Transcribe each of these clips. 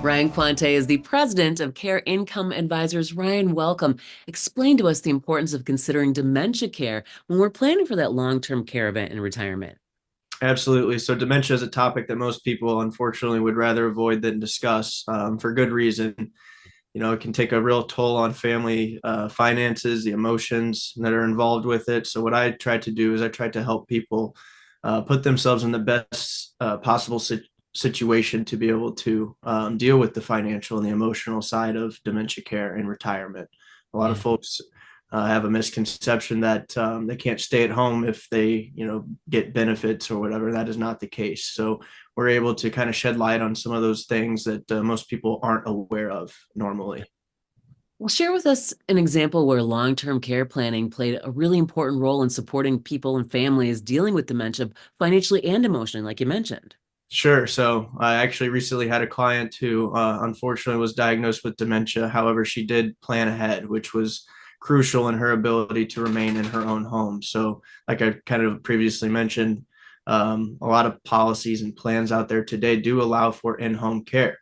Ryan Quante is the president of Care Income Advisors. Ryan, welcome. Explain to us the importance of considering dementia care when we're planning for that long-term care event in retirement. Absolutely. So dementia is a topic that most people unfortunately would rather avoid than discuss, for good reason. It can take a real toll on family finances, the emotions that are involved with it. So what I try to do is I try to help people put themselves in the best possible situation to be able to deal with the financial and the emotional side of dementia care and retirement. A lot of Yeah. folks have a misconception that they can't stay at home if they, get benefits or whatever. That is not the case. So we're able to kind of shed light on some of those things that most people aren't aware of normally. Well, share with us an example where long-term care planning played a really important role in supporting people and families dealing with dementia financially and emotionally, like you mentioned. Sure. So I actually recently had a client who unfortunately was diagnosed with dementia. However, she did plan ahead, which was crucial in her ability to remain in her own home. So, like I kind of previously mentioned, a lot of policies and plans out there today do allow for in-home care.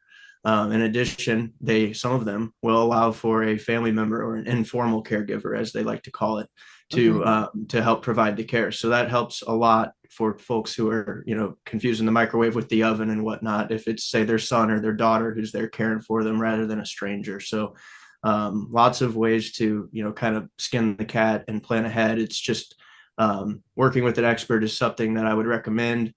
In addition, some of them will allow for a family member or an informal caregiver, as they like to call it, Okay. to help provide the care. So that helps a lot for folks who are, confusing the microwave with the oven and whatnot. If it's, say, their son or their daughter who's there caring for them rather than a stranger. So lots of ways to, kind of skin the cat and plan ahead. It's just working with an expert is something that I would recommend.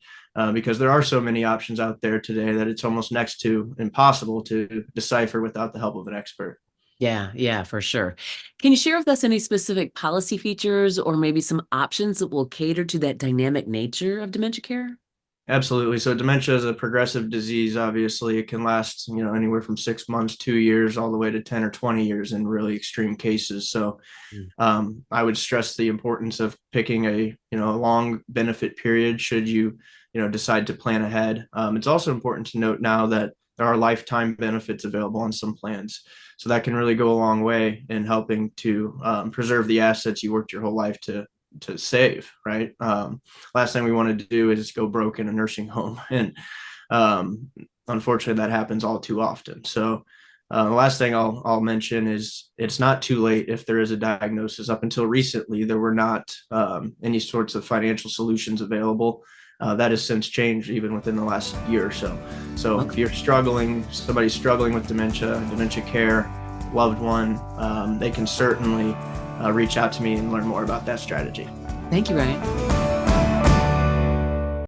Because there are so many options out there today that it's almost next to impossible to decipher without the help of an expert. Yeah, for sure. Can you share with us any specific policy features or maybe some options that will cater to that dynamic nature of dementia care? Absolutely. So dementia is a progressive disease. Obviously, it can last, anywhere from 6 months, 2 years, all the way to 10 or 20 years in really extreme cases. So Mm. I would stress the importance of picking a long benefit period should you, decide to plan ahead. It's also important to note now that there are lifetime benefits available on some plans. So that can really go a long way in helping to preserve the assets you worked your whole life to save, right? Last thing we want to do is go broke in a nursing home, and unfortunately, that happens all too often. So, the last thing I'll mention is it's not too late if there is a diagnosis. Up until recently, there were not any sorts of financial solutions available. That has since changed even within the last year or so. So if Okay. you're struggling, somebody's struggling with dementia care, loved one, they can certainly reach out to me and learn more about that strategy. Thank you, Ryan.